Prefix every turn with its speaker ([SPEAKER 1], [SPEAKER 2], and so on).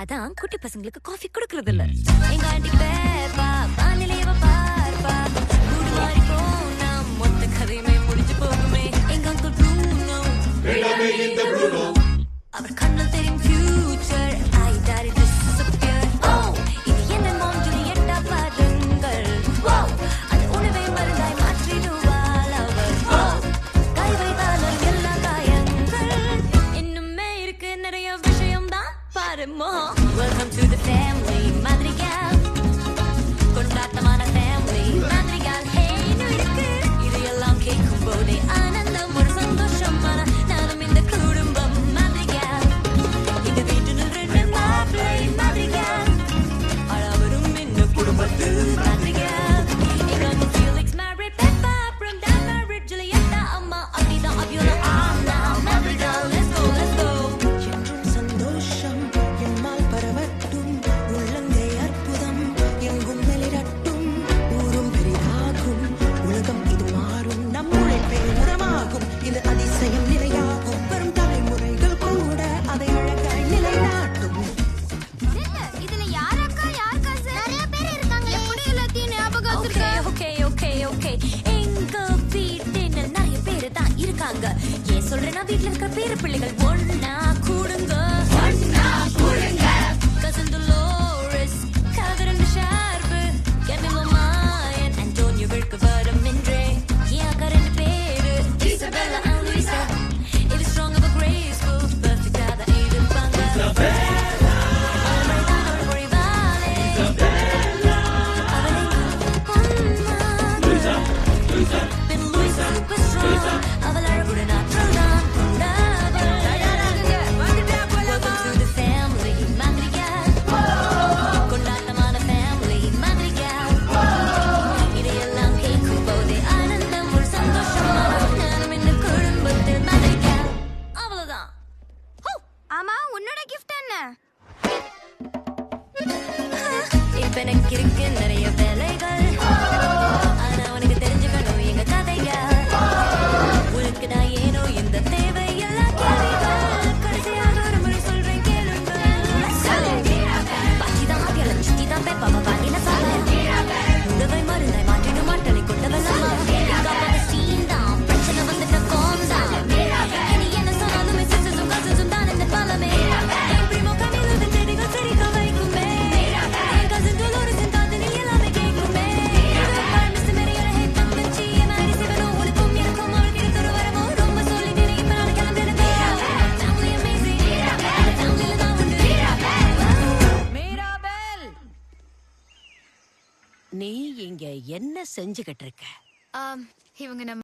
[SPEAKER 1] அதான் குட்டி பசங்களுக்கு காஃபி கொடுக்கறது இல்ல. எங்க ஆண்டி பேப்பா வானிலையவ பார்ப்பா கூடு மாறி போனா மொத்த கதையுமே முடிஞ்சு போகுமே. எங்க அங்கிள் ப்ரூனோ அவர் கண்ணில் தெரியும் ஃபியூச்சர். ஐ டாடி டிஸப்பியர். ஓ இது என்ன மாம் ஜூலியட்டா பாருங்கள். ஓ அது உணவை மருந்தாய் மாற்றிடுவாள் அவள். ஓ கை வைத்தாலும் எல்லா காயங்கள் இன்னுமே இருக்கு நிறைய விஷயம் தான் பாருமோ. Welcome to the family Madrigal. கொண்டாட்டமான family Madrigal. Hey இன்னும் இருக்கு இதையெல்லாம் கேட்கும் போதே ஆனந்தம் ஒரு சந்தோஷமான நானும் இந்த குடும்பம் Madrigal. இந்த வீட்டில் ரெண்டு மாப்பிள்ளை Madrigal. அவரும் இந்த குடும்பத்தில் Madrigal. எங்க அண்ணன் Felix married Peppa, Brenda married Julieta, அம்மா அப்படிதான் அபியோல ஆனா Madrigal. Let's go, let's go.
[SPEAKER 2] என்றும் சந்தோஷம் எம்மால் பரவட்டும் உள்ளங்கை அற்புதம் எங்கும் மெலிரட்டும் ஊரும் பெரிதாகும் உலகம் இது மாறும் நம் உழைப்பே உரமாகும் இது அதிசயம் நிலையாகும் வரும் தலைமுறைகள் கூட அதை அழகாய் நிலைநாட்டும்.
[SPEAKER 3] இதுல யார் அக்கா யார் கசன் நிறைய பேர் இருக்காங்க. எப்படி எல்லாத்தையும் ஞாபகம்
[SPEAKER 1] Okay. எங்க வீட்டில் நிறைய பேரு தான் இருக்காங்க. ஏன் சொல்றேன்னா வீட்டுல இருக்கிற பேர பிள்ளைகள் ஒன்னா கூடுங்க. Cousin Dolores, Calvin Sharp, Camilo Mayan, Antonio Vircavaram Mindre. என் அக்கா ரெண்டு பேரு Isabella and Luisa. இது strong of a graceful, perfect ஆக இருப்பாங்க.
[SPEAKER 3] ஆமா உன்னோட கிஃப்ட் என்ன?
[SPEAKER 1] இப்ப எனக்கு இருக்கு நிறைய வேலைகள். ஆனா உனக்கு தெரிஞ்சுக்கணும் எங்க கதைகள். உனக்கு நான் ஏனோ இந்த தேவை எல்லா கேள்விகள். கடைசியாக ஒரு முறை சொல்றேன் கேளுங்கள். பாக்கிதான் ஆகியல சுத்திதான் பேப்பாவ வாங்கின சாலை உணவை மருந்தாய் மாற்றிடும் மாட்டலை கொண்டவன் சீன் தான் பிரச்சனை வந்துட்ட கோம் தான். இனி என்ன சொன்னாலுமே சிஸ்டர்ஸும் கசின்ஸும் தான் இந்த பலமே. என் primo Camilo இந்த செடிகள் செடிக்க வைக்குமே. என் cousin Dolores இன் காதலில் எல்லாமே கேட்குமே. Mr. Mariana hit தங்கச்சி என் மாதிரி சிவனும் உனக்கும் எனக்கும் அவளுக்கு இருக்கிற வரமோ ரொம்ப சொல்லிட்டேன். இப்ப நான் கிளம்பிடுங்க. Family amazing. அந்த familyல தான் உண்டு.
[SPEAKER 4] மீராபெல், நீ இங்க என்ன செஞ்சுகிட்டு இருக்க?
[SPEAKER 3] இவங்க நம்ம